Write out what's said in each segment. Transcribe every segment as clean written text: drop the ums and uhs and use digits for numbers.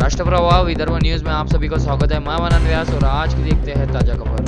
राष्ट्रप्रवाह Vidarbha news में आप सभी का स्वागत है। मैं मनन व्यास और आज की देखते हैं ताजा खबर।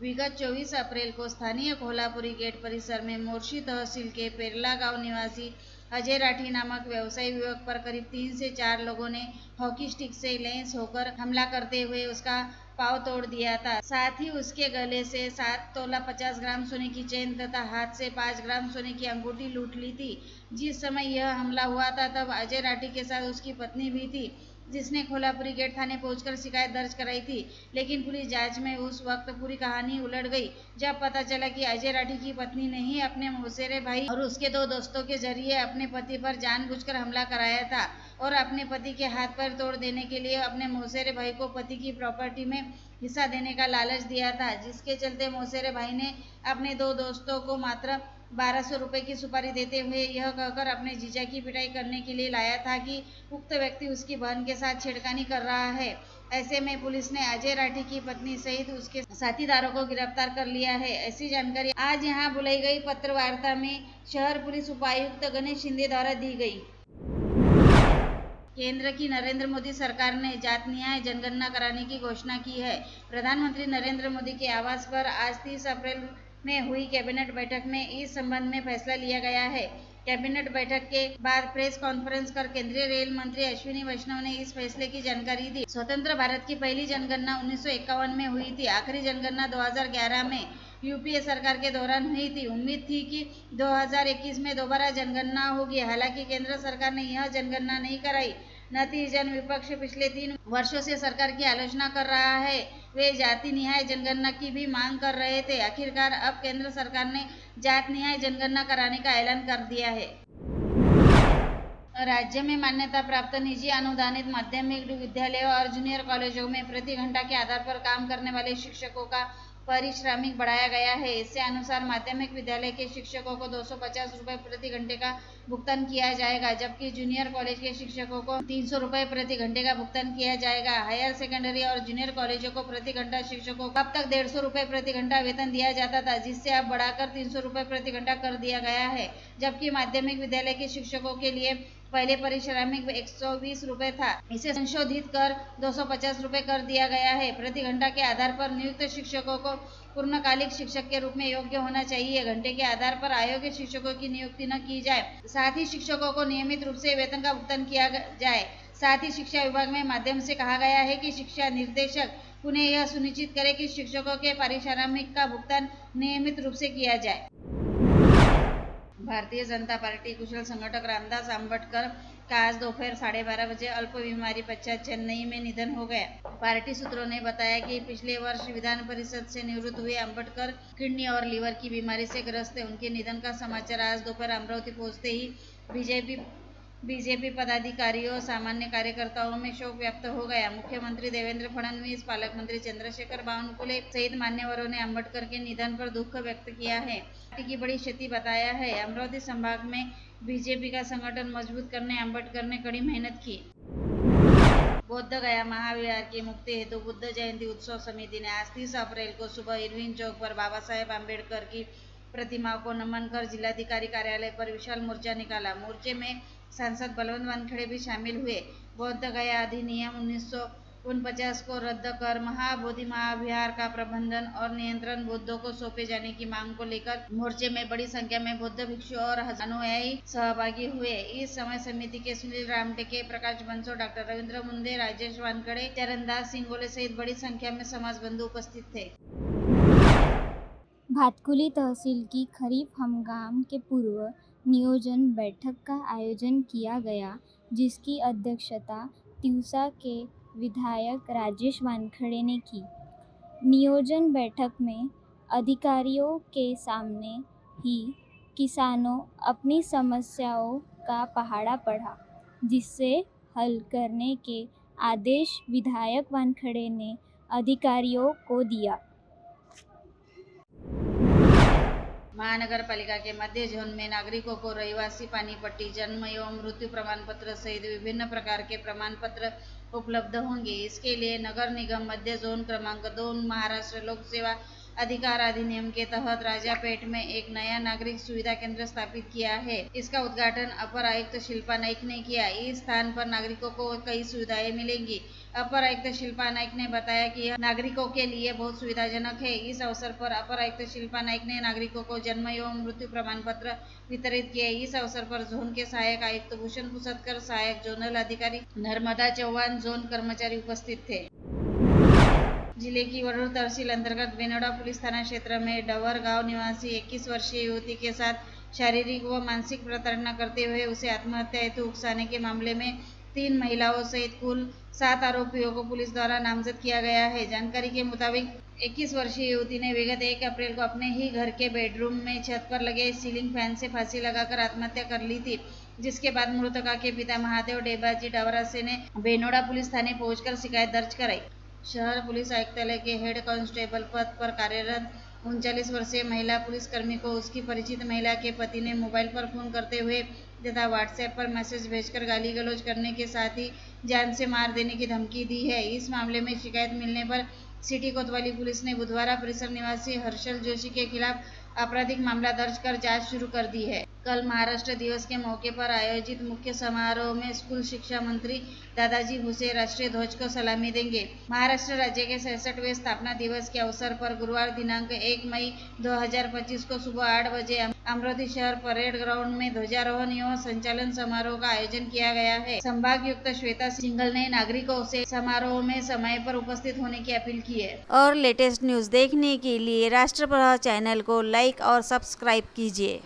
विगत 24 अप्रैल को स्थानीय कोल्हापुरी गेट परिसर में मोर्शी तहसील के पेरला गांव निवासी अजय राठी नामक व्यवसायी युवक पर करीब 3 से 4 लोगों ने हॉकी स्टिक से लैस होकर हमला करते हुए उसका पांव तोड़ दिया था। साथ ही उसके गले से 7 तोला 50 ग्राम सोने की चेन तथा हाथ से 5 ग्राम सोने की अंगूठी लूट ली थी। जिस समय यह हमला हुआ था तब अजय राठी के साथ उसकी पत्नी भी थी, जिसने कोल्हापुरी गेट थाने पहुंचकर शिकायत दर्ज कराई थी। लेकिन पुलिस जांच में उस वक्त पूरी कहानी उलट गई, जब पता चला कि अजय राठी की पत्नी ने ही अपने मौसेरे भाई और उसके 2 दोस्तों के जरिए अपने पति पर जानबूझकर हमला कराया था और अपने पति के हाथ पैर तोड़ देने के लिए अपने मौसेरे भाई को पति की प्रॉपर्टी में हिस्सा देने का लालच दिया था, जिसके चलते मौसेरे भाई ने अपने 2 दोस्तों को मात्र 1200 रुपए की सुपारी देते हुए यह कहकर अपने जीजा की पिटाई करने के लिए लाया था कि उक्त व्यक्ति उसकी बहन के साथ छेड़खानी कर रहा है। ऐसे में पुलिस ने अजय राठी की पत्नी सहित उसके साथीदारों को गिरफ्तार कर लिया है। ऐसी जानकारी आज यहां बुलाई गई पत्र वार्ता में शहर पुलिस उपायुक्त गणेश शिंदे द्वारा दी गई। केंद्र की नरेंद्र मोदी सरकार ने जात न्याय जनगणना कराने की घोषणा की है। प्रधानमंत्री नरेंद्र मोदी के आवास पर आज 30 अप्रैल में हुई कैबिनेट बैठक में इस संबंध में फैसला लिया गया है। कैबिनेट बैठक के बाद प्रेस कॉन्फ्रेंस कर केंद्रीय रेल मंत्री अश्विनी वैष्णव ने इस फैसले की जानकारी दी। स्वतंत्र भारत की पहली जनगणना 1951 में हुई थी। आखिरी जनगणना 2011 में यूपीए सरकार के दौरान हुई थी। उम्मीद थी कि 2021 में दोबारा जनगणना होगी, हालांकि केंद्र सरकार ने यह जनगणना नहीं कराई। नतीजतन विपक्ष पिछले 3 वर्षों से सरकार की आलोचना कर रहा है। वे जाति न्याय जनगणना की भी मांग कर रहे थे। आखिरकार अब केंद्र सरकार ने जात न्याय जनगणना कराने का ऐलान कर दिया है। राज्य में मान्यता प्राप्त निजी अनुदानित माध्यमिक विद्यालयों और जूनियर कॉलेजों में प्रति घंटा के आधार पर काम करने वाले शिक्षकों का पारिश्रमिक बढ़ाया गया है। इसके अनुसार माध्यमिक विद्यालय के शिक्षकों को 250 रुपये प्रति घंटे का भुगतान किया जाएगा, जबकि जूनियर कॉलेज के शिक्षकों को 300 रुपये प्रति घंटे का भुगतान किया जाएगा। हायर सेकेंडरी और जूनियर कॉलेजों को प्रति घंटा शिक्षकों को अब तक 150 रुपये प्रति घंटा वेतन दिया जाता था, जिससे अब बढ़ाकर 300 रुपये प्रति घंटा कर दिया गया है। जबकि माध्यमिक विद्यालय के शिक्षकों के लिए पहले पारिश्रमिक 120 रुपये था, इसे संशोधित कर 250 रुपये कर दिया गया है। प्रति घंटा के आधार पर नियुक्त शिक्षकों को पूर्णकालिक शिक्षक के रूप में योग्य होना चाहिए। घंटे के आधार पर अयोग्य शिक्षकों की नियुक्ति न की जाए। साथ ही शिक्षकों को नियमित रूप से वेतन का भुगतान किया जाए। साथ ही शिक्षा विभाग में माध्यम से कहा गया है कि शिक्षा निर्देशक उन्हें यह सुनिश्चित करे कि शिक्षकों के पारिश्रमिक का भुगतान नियमित रूप से किया जाए। भारतीय जनता पार्टी कुशल संगठक रामदास आंबेडकर का आज दोपहर 12:30 बजे अल्प बीमारी पश्चात चेन्नई में निधन हो गया। पार्टी सूत्रों ने बताया कि पिछले वर्ष विधान परिषद से निवृत्त हुए आंबेडकर किडनी और लीवर की बीमारी से ग्रस्त थे। उनके निधन का समाचार आज दोपहर अमरावती पहुंचते ही बीजेपी पदाधिकारियों सामान्य कार्यकर्ताओं में शोक व्यक्त हो गया। मुख्यमंत्री देवेंद्र फडणवीस, पालक मंत्री चंद्रशेखर बावनकुळे सहित मान्यवरों ने आंबेडकर के निधन पर दुख व्यक्त किया है। पार्टी की बड़ी क्षति बताया है। अमरावती संभाग में बीजेपी का संगठन मजबूत करने आंबेडकर ने कड़ी मेहनत की। बोध गया महाविहार की मुक्ति हेतु बुद्ध जयंती उत्सव समिति ने आज 30 अप्रैल को सुबह इरविन चौक पर बाबा साहेब आम्बेडकर की प्रतिमा को नमन कर जिलाधिकारी कार्यालय पर विशाल मोर्चा निकाला। मोर्चे में सांसद बलवंत वानखेड़े भी शामिल हुए। बोध गया अधिनियम 1949 को रद्द कर महाबोधि महाविहार का प्रबंधन और नियंत्रण बुद्धों को सौंपे जाने की मांग को लेकर मोर्चे में बड़ी संख्या में बौद्ध भिक्षु और अनुयायी सहभागी हुए। इस समय समिति के सुनील रामटेके, प्रकाश बंसो, डॉक्टर रविंद्र मुंदे, राजेश वानखेड़े, चरणदास सिंगोले सहित बड़ी संख्या में समाज बंधु उपस्थित थे। भातकुली तहसील की खरीफ हंगाम के पूर्व नियोजन बैठक का आयोजन किया गया, जिसकी अध्यक्षता तिवसा के विधायक राजेश वानखेड़े ने की। नियोजन बैठक में अधिकारियों के सामने ही किसानों अपनी समस्याओं का पहाड़ा पड़ा, जिसे हल करने के आदेश विधायक वानखेड़े ने अधिकारियों को दिया। महानगर पालिका के मध्य जोन में नागरिकों को रहिवासी पानी पट्टी, जन्म एवं मृत्यु प्रमाण पत्र सहित विभिन्न प्रकार के प्रमाण पत्र उपलब्ध होंगे। इसके लिए नगर निगम मध्य जोन क्रमांक 2 महाराष्ट्र लोक सेवा अधिकार अधिनियम के तहत राजापेट में एक नया नागरिक सुविधा केंद्र स्थापित किया है। इसका उद्घाटन अपर आयुक्त शिल्पा नाइक ने किया। इस स्थान पर नागरिकों को कई सुविधाएं मिलेंगी। अपर आयुक्त शिल्पा नाइक ने बताया कि यह नागरिकों के लिए बहुत सुविधाजनक है। इस अवसर पर अपर आयुक्त शिल्पा नाइक ने नागरिकों को जन्म एवं मृत्यु प्रमाण पत्र वितरित किए। इस अवसर पर जोन के सहायक आयुक्त भूषण पुसदकर, सहायक जोनल अधिकारी नर्मदा चौहान, जोन कर्मचारी उपस्थित थे। जिले की वडूर तहसील अंतर्गत बेनोड़ा पुलिस थाना क्षेत्र में डवर गांव निवासी 21 वर्षीय युवती के साथ शारीरिक व मानसिक प्रताड़ना करते हुए उसे आत्महत्या हेतु उकसाने के मामले में 3 महिलाओं सहित कुल 7 आरोपियों को पुलिस द्वारा नामजद किया गया है। जानकारी के मुताबिक 21 वर्षीय युवती ने विगत 1 अप्रैल को अपने ही घर के बेडरूम में छत पर लगे सीलिंग फैन से फांसी लगाकर आत्महत्या कर ली थी, जिसके बाद मृतका के पिता महादेव डेबाजी डावरासे ने बेनोड़ा पुलिस थाने पहुंचकर शिकायत दर्ज कराई। शहर पुलिस आयुक्तालय के हेड कांस्टेबल पद पर कार्यरत 39 वर्षीय महिला पुलिसकर्मी को उसकी परिचित महिला के पति ने मोबाइल पर फोन करते हुए तथा व्हाट्सएप पर मैसेज भेजकर गाली गलौज करने के साथ ही जान से मार देने की धमकी दी है। इस मामले में शिकायत मिलने पर सिटी कोतवाली पुलिस ने बुधवार परिसर निवासी हर्षल जोशी के खिलाफ आपराधिक मामला दर्ज कर जांच शुरू कर दी है। कल महाराष्ट्र दिवस के मौके पर आयोजित मुख्य समारोह में स्कूल शिक्षा मंत्री दादाजी भुसे राष्ट्रीय ध्वज को सलामी देंगे। महाराष्ट्र राज्य के 66वें स्थापना दिवस के अवसर पर गुरुवार दिनांक 1 मई 2025 को सुबह 8 बजे अमरावती शहर परेड ग्राउंड में ध्वजारोहण एवं संचालन समारोह का आयोजन किया गया है। संभागयुक्त श्वेता सिंघल ने नागरिकों से समारोह में समय पर उपस्थित होने की अपील की है। और लेटेस्ट न्यूज़ देखने के लिए राष्ट्रप्रभा चैनल को लाइक और सब्सक्राइब कीजिए।